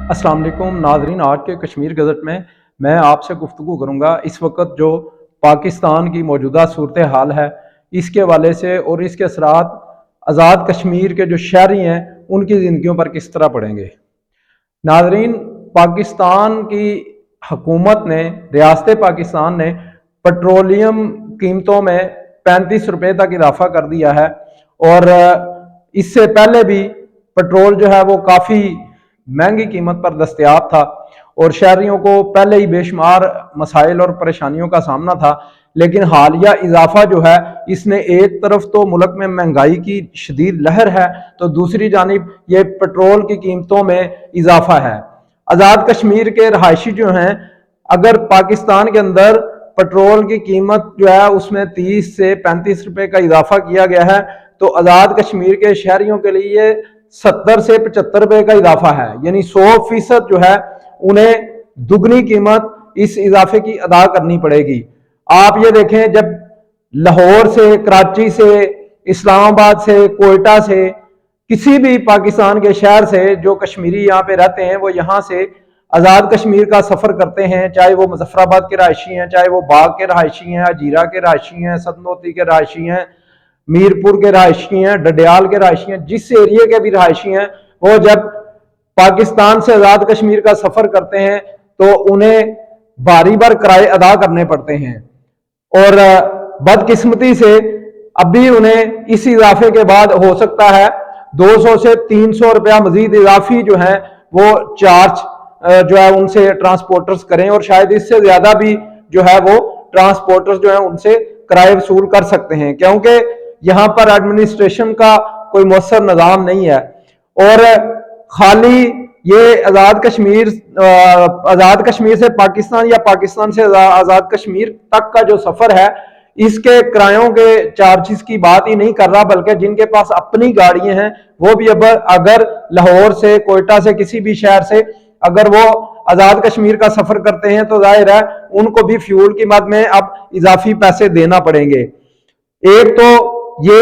अस्सलाम वालेकुम नाज़रीन। आज के कश्मीर गज़ट में मैं आपसे गुफ्तगू करूँगा इस वक्त जो पाकिस्तान की मौजूदा सूरत हाल है इसके हवाले से और इसके असरात आज़ाद कश्मीर के जो शहरी हैं उनकी ज़िंदगियों पर किस तरह पड़ेंगे। नाज़रीन, पाकिस्तान की हुकूमत ने, रियासत पाकिस्तान ने पेट्रोलियम कीमतों में 35 रुपये तक इजाफा कर दिया है और इससे पहले भी पेट्रोल जो है वो काफ़ी महंगी कीमत पर दस्तयाब था और शहरियों को पहले ही बेशुमार मसाइल और परेशानियों का सामना था। लेकिन हालिया इजाफा जो है इसने एक तरफ तो मुल्क में महंगाई की शदीद लहर है तो दूसरी जानिब ये पेट्रोल की कीमतों में इजाफा है। आज़ाद कश्मीर के रहायशी जो हैं, अगर पाकिस्तान के अंदर पेट्रोल की कीमत जो है उसमें 30 से 35 रुपए का इजाफा किया गया है तो आज़ाद कश्मीर के शहरियों के लिए 70 से 75 रुपए का इजाफा है, यानी 100% जो है उन्हें दुगनी कीमत इस इजाफे की अदा करनी पड़ेगी। आप ये देखें, जब लाहौर से, कराची से, इस्लामाबाद से, कोयटा से, किसी भी पाकिस्तान के शहर से जो कश्मीरी यहाँ पे रहते हैं वो यहाँ से आज़ाद कश्मीर का सफ़र करते हैं, चाहे वो मुजफ्फराबाद के रहायशी हैं, चाहे वो बाग के रहायशी हैं, हजीरा के रहायशी हैं, सदनोती के रहायशी हैं, मीरपुर के रहायशी हैं, डडियाल के रहायशी हैं, जिस एरिए के भी रहायशी हैं, वो जब पाकिस्तान से आज़ाद कश्मीर का सफ़र करते हैं तो उन्हें बारी बार किराए अदा करने पड़ते हैं और बदकिस्मती से अभी उन्हें इस इजाफे के बाद हो सकता है 200 से 300 रुपया मजीद इजाफी जो है वो चार्ज जो है उनसे ट्रांसपोर्टर्स करें और शायद इससे ज्यादा भी जो है वो ट्रांसपोर्टर्स जो है उनसे किराए वसूल कर सकते हैं, क्योंकि यहाँ पर एडमिनिस्ट्रेशन का कोई मौसर निज़ाम नहीं है। और खाली ये आज़ाद कश्मीर से पाकिस्तान या पाकिस्तान से आज़ाद कश्मीर तक का जो सफ़र है इसके किरायों के चार्जेस की बात ही नहीं कर रहा, बल्कि जिनके पास अपनी गाड़ियां हैं वो भी अब अगर लाहौर से, कोयटा से, किसी भी शहर से अगर वो आज़ाद कश्मीर का सफ़र करते हैं तो जाहिर है उनको भी फ्यूल की मद में अब इजाफी पैसे देना पड़ेंगे। एक तो ये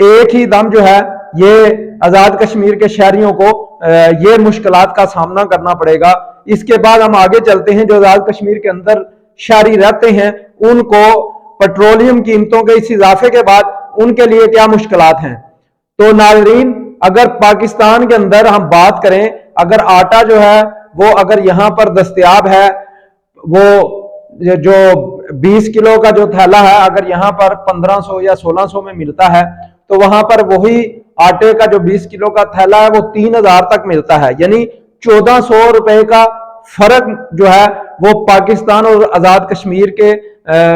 एक ही दम जो है ये आज़ाद कश्मीर के शहरियों को ये मुश्किलात का सामना करना पड़ेगा। इसके बाद हम आगे चलते हैं, जो आज़ाद कश्मीर के अंदर शहरी रहते हैं उनको पेट्रोलियम कीमतों के इस इजाफे के बाद उनके लिए क्या मुश्किलात हैं। तो नाज़रीन, अगर पाकिस्तान के अंदर हम बात करें, अगर आटा जो है वो अगर यहाँ पर दस्तयाब है, वो जो 20 किलो का जो थैला है अगर यहाँ पर 1500 या 1600 में मिलता है तो वहां पर वही आटे का जो 20 किलो का थैला है वो 3000 तक मिलता है, यानी 1400 रुपए का फर्क जो है वो पाकिस्तान और आज़ाद कश्मीर के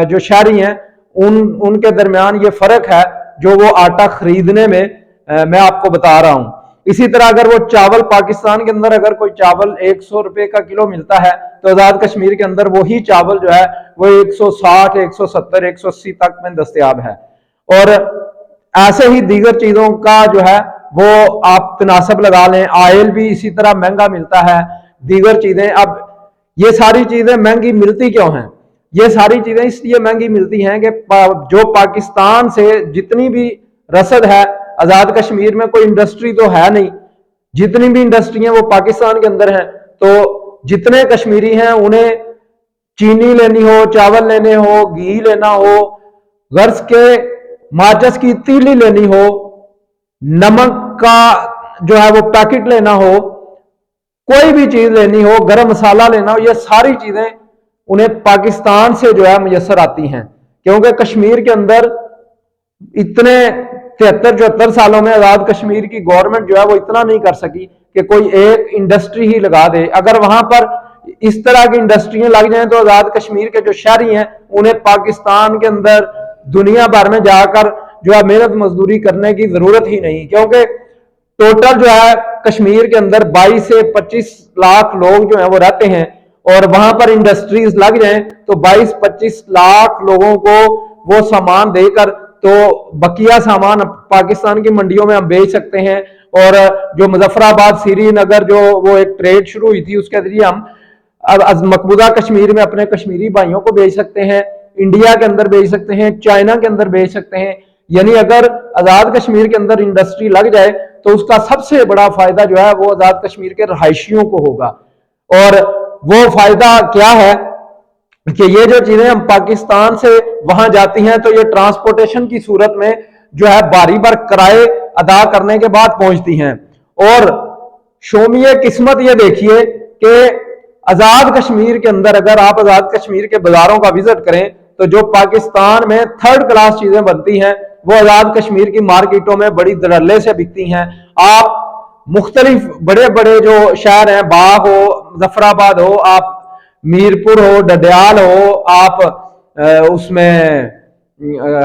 जो शहरी हैं उनके दरमियान ये फर्क है जो वो आटा खरीदने में मैं आपको बता रहा हूं। इसी तरह अगर वो चावल, पाकिस्तान के अंदर अगर कोई चावल 100 रुपए का किलो मिलता है तो आज़ाद कश्मीर के अंदर वही चावल जो है वो 160, 170, 180 तक में दस्तयाब है। और ऐसे ही दीगर चीजों का जो है वो आप तनासब लगा लें, ऑयल भी इसी तरह महंगा मिलता है, दीगर चीजें। अब ये सारी चीजें महंगी मिलती क्यों हैं? ये सारी चीजें इसलिए महंगी मिलती हैं कि जो पाकिस्तान से जितनी भी रसद है, आज़ाद कश्मीर में कोई इंडस्ट्री तो है नहीं, जितनी भी इंडस्ट्री हैं वो पाकिस्तान के अंदर हैं। तो जितने कश्मीरी हैं उन्हें चीनी लेनी हो, चावल लेने हो, घी लेना हो, गर्ज के माचिस की तीली लेनी हो, नमक का जो है वो पैकेट लेना हो, कोई भी चीज लेनी हो, गरम मसाला लेना हो, ये सारी चीजें उन्हें पाकिस्तान से जो है मुयसर आती हैं, क्योंकि कश्मीर के अंदर इतने 73-74 सालों में आज़ाद कश्मीर की गवर्नमेंट जो है वो इतना नहीं कर सकी कि कोई एक इंडस्ट्री ही लगा दे। अगर वहां पर इस तरह की इंडस्ट्रियां लग जाएं तो आज़ाद कश्मीर के जो शहरी हैं उन्हें पाकिस्तान के अंदर दुनिया भर में जाकर जो है मेहनत मजदूरी करने की जरूरत ही नहीं, क्योंकि टोटल जो है कश्मीर के अंदर 22 से 25 लाख लोग जो है वो रहते हैं और वहां पर इंडस्ट्रीज लग जाएं तो 22-25 लाख लोगों को वो सामान देकर तो बकिया सामान पाकिस्तान की मंडियों में हम बेच सकते हैं। और जो मुजफ्फराबाद, श्रीनगर जो वो एक ट्रेड शुरू हुई थी उसके जरिए हम अब मकबूजा कश्मीर में अपने कश्मीरी भाइयों को बेच सकते हैं, इंडिया के अंदर बेच सकते हैं, चाइना के अंदर बेच सकते हैं। यानी अगर आज़ाद कश्मीर के अंदर इंडस्ट्री लग जाए तो उसका सबसे बड़ा फायदा जो है वो आज़ाद कश्मीर के रहायशियों को होगा। और वो फायदा क्या है कि ये जो चीजें हम पाकिस्तान से वहां जाती हैं तो ये ट्रांसपोर्टेशन की सूरत में जो है बारी बार किराए अदा करने के बाद पहुंचती हैं। और शोमिये किस्मत ये देखिए कि आजाद कश्मीर के अंदर अगर आप आजाद कश्मीर के बाजारों का विजिट करें तो जो पाकिस्तान में थर्ड क्लास चीजें बनती हैं वो आजाद कश्मीर की मार्केटों में बड़ी धड़ल्ले से बिकती हैं। आप मुख्तलिफ बड़े बड़े जो शहर हैं, बाग हो, जफराबाद हो, आप मीरपुर हो, डडियाल हो, आप उसमें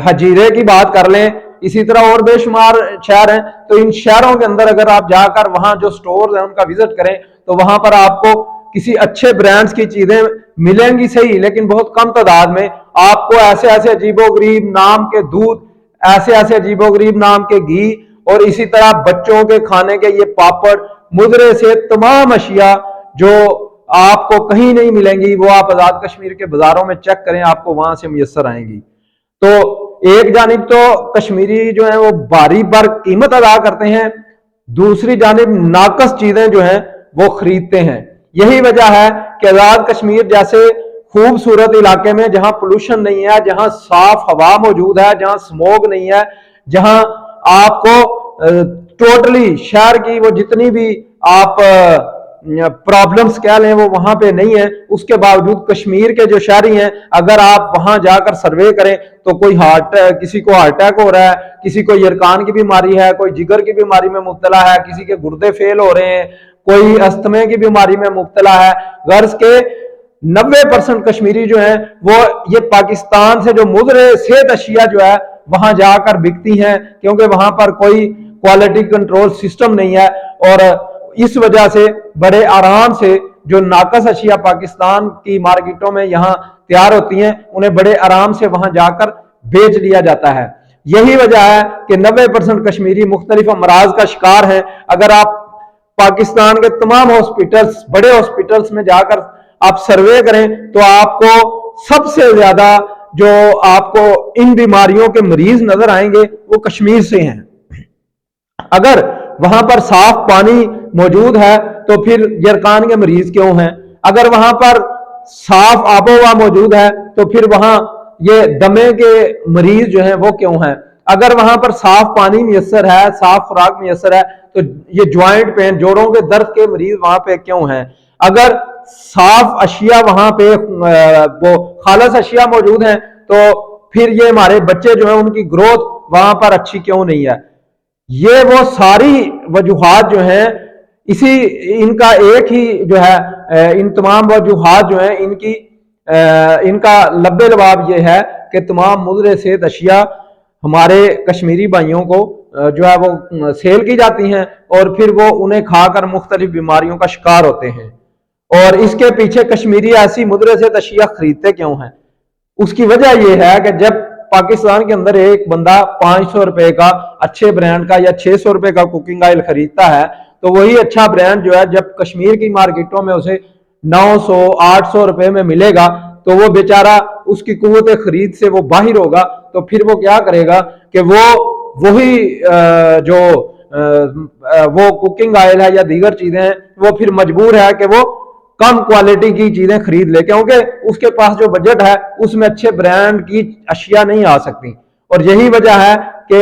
हजीरे की बात कर लें, इसी तरह और बेशुमार शहर हैं। तो इन शहरों के अंदर अगर आप जाकर वहां जो स्टोर हैं उनका विजिट करें तो वहां पर आपको किसी अच्छे ब्रांड्स की चीजें मिलेंगी सही, लेकिन बहुत कम तादाद में। आपको ऐसे ऐसे अजीबोगरीब नाम के दूध, ऐसे ऐसे अजीबोगरीब नाम के घी और इसी तरह बच्चों के खाने के ये पापड़, मुजरे से तमाम अशिया जो आपको कहीं नहीं मिलेंगी, वो आप आजाद कश्मीर के बाजारों में चेक करें, आपको वहां से मुयस्सर आएंगी। तो एक जानिब तो कश्मीरी जो है वो बारी बार कीमत अदा करते हैं, दूसरी जानिब नाकस चीजें जो हैं वो खरीदते हैं। यही वजह है कि आजाद कश्मीर जैसे खूबसूरत इलाके में जहां पोल्यूशन नहीं है, जहां साफ हवा मौजूद है, जहां स्मोक नहीं है, जहां आपको टोटली शहर की वो जितनी भी आप प्रॉब्लम्स कह लें वो वहां पे नहीं है, उसके बावजूद कश्मीर के जो शहरी हैं अगर आप वहां जाकर सर्वे करें तो कोई किसी को हार्ट अटैक हो रहा है, किसी को यरकान की बीमारी है, कोई जिगर की बीमारी में मुब्तला है, किसी के गुर्दे फेल हो रहे हैं, कोई अस्थमे की बीमारी में मुब्तला है। गर्ज के 90% कश्मीरी जो है वो ये पाकिस्तान से जो मुजरे सेहत अशिया जो है वहां जाकर बिकती हैं, क्योंकि वहां पर कोई क्वालिटी कंट्रोल सिस्टम नहीं है। और इस वजह से बड़े आराम से जो नाकस अशिया पाकिस्तान की मार्केटों में यहाँ तैयार होती हैं उन्हें बड़े आराम से वहां जाकर बेच लिया जाता है। यही वजह है कि 90% कश्मीरी मुख्तलिफ अमराज का शिकार है। अगर आप पाकिस्तान के तमाम हॉस्पिटल्स, बड़े हॉस्पिटल्स में जाकर आप सर्वे करें तो आपको सबसे ज्यादा जो आपको इन बीमारियों के मरीज नजर आएंगे वो कश्मीर से हैं। अगर वहां पर साफ पानी मौजूद है तो फिर यरकान के मरीज क्यों हैं? अगर वहां पर साफ आबोहवा मौजूद है तो फिर वहां ये दमे के मरीज जो हैं वो क्यों हैं? अगर वहां पर साफ पानी मुयस्सर है, साफ खुराक मुयस्सर है तो ये ज्वाइंट पेन, जोड़ों के दर्द के मरीज वहां पे क्यों हैं? अगर साफ अशिया वहां पे वो खालस अशिया मौजूद हैं तो फिर ये हमारे बच्चे जो है उनकी ग्रोथ वहां पर अच्छी क्यों नहीं है? ये वो सारी वजूहात जो हैं, इसी इनका एक ही जो है इन तमाम वजूहात जो हैं इनका लब्बे लबाब ये है कि तमाम मुजरे सेहत अशिया हमारे कश्मीरी भाइयों को जो है वो सेल की जाती हैं और फिर वो उन्हें खाकर मुख्तलिफ बीमारियों का शिकार होते हैं। और इसके पीछे कश्मीरी ऐसी मुजरे सेहत अशिया खरीदते क्यों हैं? उसकी वजह यह है कि जब पाकिस्तान के अंदर एक बंदा 500 रुपए का अच्छे ब्रांड का या 600 रुपए का कुकिंग ऑयल खरीदता है तो वही अच्छा ब्रांड जो है जब कश्मीर की मार्केटों में उसे 900-800 रुपए में मिलेगा तो वो बेचारा उसकी कुव्वत खरीद से वो बाहर होगा। तो फिर वो क्या करेगा कि वही जो वो कुकिंग ऑयल है या दीगर चीजें हैं वो फिर मजबूर है कि वो कम क्वालिटी की चीजें खरीद ले, क्योंकि उसके पास जो बजट है उसमें अच्छे ब्रांड की अशिया नहीं आ सकती। और यही वजह है कि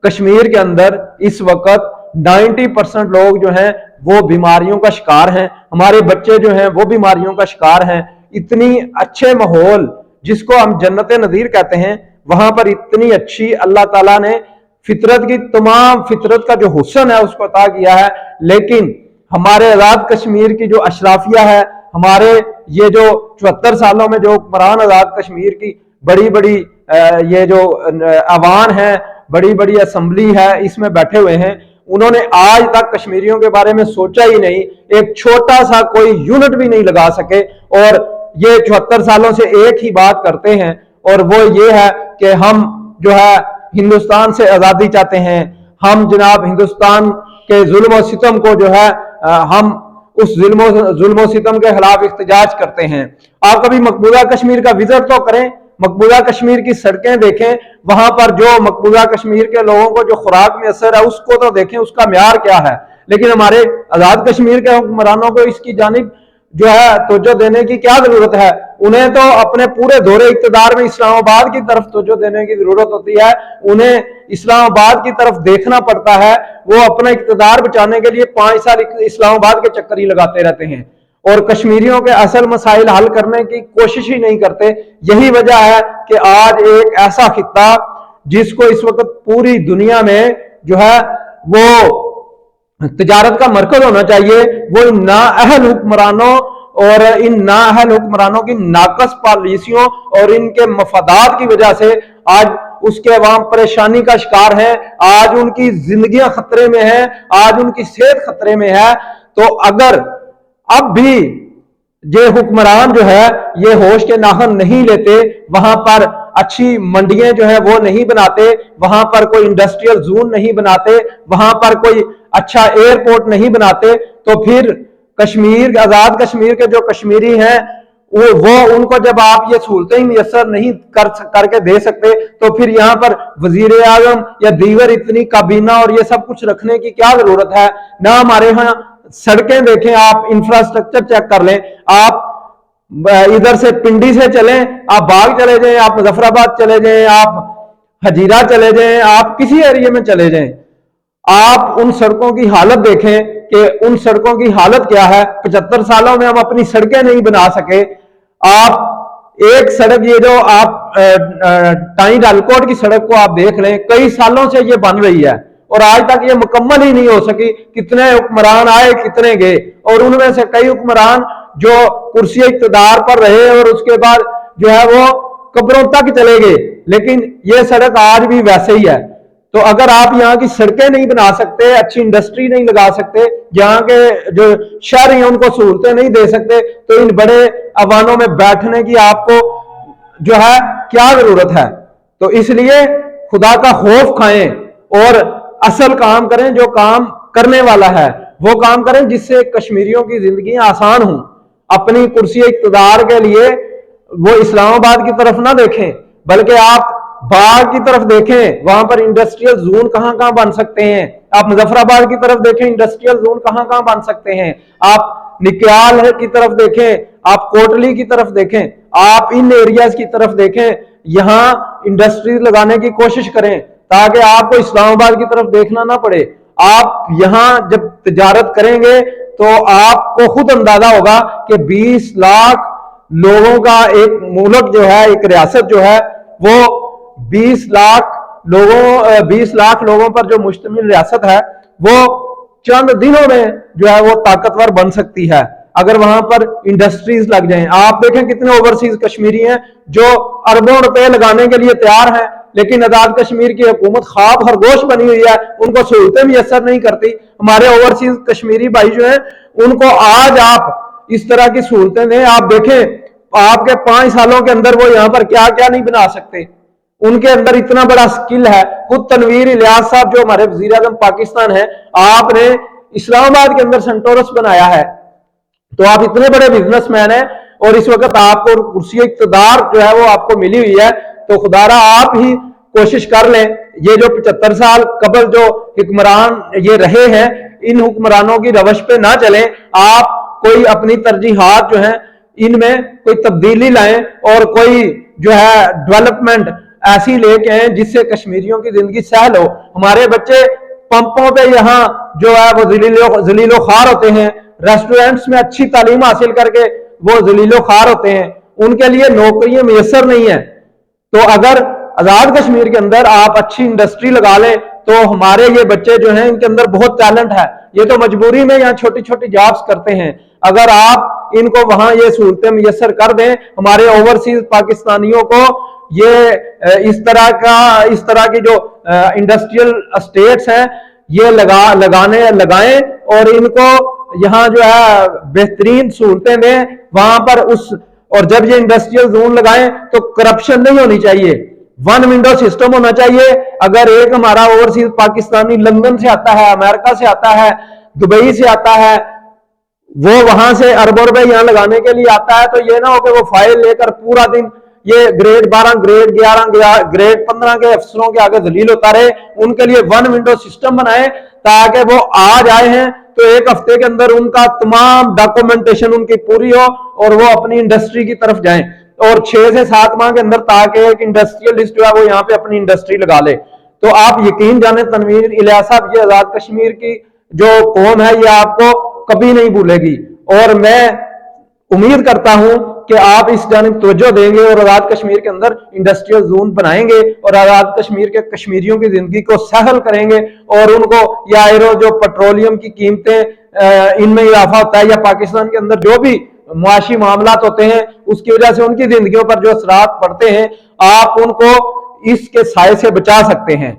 कश्मीर के अंदर इस वक्त 90% लोग जो हैं वो बीमारियों का शिकार हैं, हमारे बच्चे जो हैं वो बीमारियों का शिकार हैं। इतनी अच्छे माहौल जिसको हम जन्नत नज़ीर कहते हैं वहां पर इतनी अच्छी अल्लाह ताला ने फितरत की तमाम फितरत का जो हुस्न है उसको अता किया है, लेकिन हमारे आजाद कश्मीर की जो अशराफिया है, हमारे ये जो 74 सालों में जो हुक्मरान आजाद कश्मीर की बड़ी बड़ी ये जो अवान है, बड़ी बड़ी असम्बली है, इसमें बैठे हुए हैं, उन्होंने आज तक कश्मीरियों के बारे में सोचा ही नहीं, एक छोटा सा कोई यूनिट भी नहीं लगा सके। और ये 74 सालों से एक ही बात करते हैं और वो ये है कि हम जो है हिंदुस्तान से आजादी चाहते हैं, हम जनाब हिंदुस्तान के जुल्म और सितम को जो है हम उस जुल्म सितम के खिलाफ इख्तिजाज करते हैं। आप कभी मकबूजा कश्मीर का विजिट तो करें, मकबूजा कश्मीर की सड़कें देखें, वहां पर जो मकबूजा कश्मीर के लोगों को जो खुराक मैसर है उसको तो देखें, उसका म्यार क्या है। लेकिन हमारे आजाद कश्मीर के हुक्मरानों को इसकी जानिब जो है तवज्जो देने की क्या जरूरत है। उन्हें तो अपने पूरे दौरे इक्तदार में इस्लामाबाद की तरफ तवज्जो देने की जरूरत होती है। उन्हें इस्लामाबाद की तरफ देखना पड़ता है। वो अपना इक्तदार बचाने के लिए 5 साल इस्लामाबाद के चक्कर ही लगाते रहते हैं और कश्मीरियों के असल मसाइल हल करने की कोशिश ही नहीं करते। यही वजह है कि आज एक ऐसा खित्ता जिसको इस वक्त पूरी दुनिया में जो है वो तिजारत का मरकज होना चाहिए, वो इन नाअहल हुक्मरानों और इन नाअहल हुक्मरानों की नाकस पॉलिसियों और इनके मफादात की वजह से आज उसके अवाम परेशानी का शिकार है। आज उनकी जिंदगियां खतरे में है, आज उनकी सेहत खतरे में है। तो अगर अब भी ये हुक्मरान जो है ये होश के नाखन नहीं लेते, वहां पर अच्छी मंडियां जो है वो नहीं बनाते, वहां पर कोई इंडस्ट्रियल जोन नहीं बनाते, वहां पर कोई अच्छा एयरपोर्ट नहीं बनाते, तो फिर कश्मीर, आजाद कश्मीर के जो कश्मीरी हैं वो उनको जब आप ये सहूलतें ही मुयसर नहीं करके दे सकते, तो फिर यहाँ पर वजीर आजम या दीगर इतनी काबीना और ये सब कुछ रखने की क्या जरूरत है। ना हमारे यहाँ सड़कें देखें, आप इंफ्रास्ट्रक्चर चेक कर लें, आप इधर से पिंडी से चलें, आप बाग चले जाएं, आप मुजफ्फराबाद चले जाएं, आप हजीरा चले जाएं, आप किसी एरिया में चले जाएं, आप उन सड़कों की हालत देखें कि उन सड़कों की हालत क्या है। 75 सालों में हम अपनी सड़कें नहीं बना सके। आप एक सड़क, ये जो आप टाई डालकोट की सड़क को आप देख लें, कई सालों से ये बन रही है और आज तक ये मुकम्मल ही नहीं हो सकी। कितने हुक्मरान आए, कितने गए, और उनमें से कई हुक्मरान जो कुर्सी इक्तदार पर रहे और उसके बाद जो है वो कब्रों तक चले गए, लेकिन ये सड़क आज भी वैसे ही है। तो अगर आप यहाँ की सड़कें नहीं बना सकते, अच्छी इंडस्ट्री नहीं लगा सकते, यहाँ के जो शहरी हैं उनको सहूलतें नहीं दे सकते, तो इन बड़े अवानों में बैठने की आपको जो है क्या जरूरत है। तो इसलिए खुदा का खौफ खाएं और असल काम करें, जो काम करने वाला है वो काम करें जिससे कश्मीरियों की जिंदगी आसान हो। अपनी कुर्सी इक्तदार के लिए वो इस्लामाबाद की तरफ ना देखें, बल्कि आप बाग की तरफ देखें, वहां पर इंडस्ट्रियल जोन कहां कहां बन सकते हैं। आप मुजफ्फराबाद की तरफ देखें, इंडस्ट्रियल जोन कहां कहां बन सकते हैं। आप निक्याल की तरफ देखें, आप कोटली की तरफ देखें, आप इन एरियाज की तरफ देखें, यहां इंडस्ट्री लगाने की कोशिश करें ताकि आपको इस्लामाबाद की तरफ देखना ना पड़े। आप यहां जब तिजारत करेंगे तो आपको खुद अंदाजा होगा कि 20 लाख लोगों का एक मुल्क जो है, एक रियासत जो है वो 20 लाख लोगों पर जो मुश्तमिल रियासत है वो चंद दिनों में जो है वो ताकतवर बन सकती है अगर वहां पर इंडस्ट्रीज लग जाएं। आप देखें कितने ओवरसीज कश्मीरी हैं जो अरबों रुपए लगाने के लिए तैयार हैं, लेकिन आजाद कश्मीर की हुकूमत ख्वाब खरगोश बनी हुई है, उनको सहूलतें मुयसर नहीं करती। हमारे ओवरसीज कश्मीरी भाई जो हैं उनको आज आप इस तरह की सहूलतें दें, आप देखें आपके 5 सालों के अंदर वो यहाँ पर क्या क्या नहीं बना सकते। उनके अंदर इतना बड़ा स्किल है। खुद तनवीर इलियास साहब जो हमारे वजीर आज़म पाकिस्तान है, आपने इस्लामाबाद के अंदर सेंटोरस बनाया है, तो आप इतने बड़े बिजनेसमैन हैं और इस वक्त आपको कुर्सी इक्तदार जो है वो आपको मिली हुई है। तो खुदारा आप ही कोशिश कर लें, ये जो 75 साल कबल जो हुक्मरान ये रहे हैं, इन हुक्मरानों की रवश पे ना चलें। आप कोई अपनी तरजीहात जो है इनमें कोई तब्दीली लाएं और कोई जो है डेवलपमेंट ऐसी लेके आए जिससे कश्मीरियों की जिंदगी सहल हो। हमारे बच्चे पंपों पे यहाँ जो है वो जलीलो खार होते हैं, रेस्टोरेंट्स में अच्छी तालीम हासिल करके वो जलीलो खार होते हैं, उनके लिए नौकरियां मुयसर नहीं है। तो अगर आजाद कश्मीर के अंदर आप अच्छी इंडस्ट्री लगा लें तो हमारे ये बच्चे जो हैं इनके अंदर बहुत टैलेंट है, ये तो मजबूरी में यहाँ छोटी छोटी जॉब्स करते हैं। अगर आप इनको वहां ये सहूलतें मुयसर कर दें, हमारे ओवरसीज पाकिस्तानियों को ये इस तरह की जो इंडस्ट्रियल स्टेट्स हैं ये लगाएं और इनको यहाँ जो है बेहतरीन सहूलतें दें वहां पर और जब ये इंडस्ट्रियल जोन लगाएं तो करप्शन नहीं होनी चाहिए, वन विंडो सिस्टम होना चाहिए। अगर एक हमारा ओवरसीज पाकिस्तानी लंदन से आता है, अमेरिका से आता है, दुबई से आता है, वो वहां से अरबों रुपए यहाँ लगाने के लिए आता है, तो ये ना हो कि वो फाइल लेकर पूरा दिन ये ग्रेड 12, ग्रेड 11, ग्रेड 15 के अफसरों के आगे दलील होता रहे। उनके लिए वन विंडो सिस्टम बनाए ताकि वो आज आए हैं तो 1 हफ्ते के अंदर उनका तमाम डॉक्यूमेंटेशन उनकी पूरी हो और वो अपनी इंडस्ट्री की तरफ जाएं, और 6 से 7 माह के अंदर ताकि एक इंडस्ट्रियलिस्ट जो है वो यहाँ पे अपनी इंडस्ट्री लगा ले। तो आप यकीन जाने तनवीर इलियास साहब, ये आजाद कश्मीर की जो कौम है ये आपको कभी नहीं भूलेगी, और मैं उम्मीद करता हूं कि आप इस जानिब तवज्जो देंगे और आजाद कश्मीर के अंदर इंडस्ट्रियल जोन बनाएंगे और आजाद कश्मीर के कश्मीरियों की जिंदगी को सहल करेंगे, और उनको या जो पेट्रोलियम की कीमतें इनमें इजाफा होता है या पाकिस्तान के अंदर जो भी मुआशी मामलात होते हैं उसकी वजह से उनकी जिंदगियों पर जो असरात पड़ते हैं, आप उनको इसके साए से बचा सकते हैं।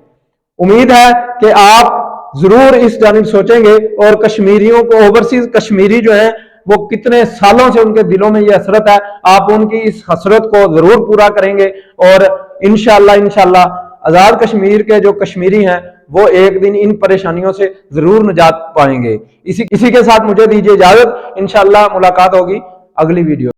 उम्मीद है कि आप जरूर इस जानिब सोचेंगे, और कश्मीरियों को, ओवरसीज कश्मीरी जो है वो कितने सालों से उनके दिलों में ये हसरत है, आप उनकी इस हसरत को जरूर पूरा करेंगे, और इंशाल्लाह आजाद कश्मीर के जो कश्मीरी हैं वो एक दिन इन परेशानियों से जरूर निजात पाएंगे। इसी के साथ मुझे दीजिए इजाजत, इंशाल्लाह मुलाकात होगी अगली वीडियो।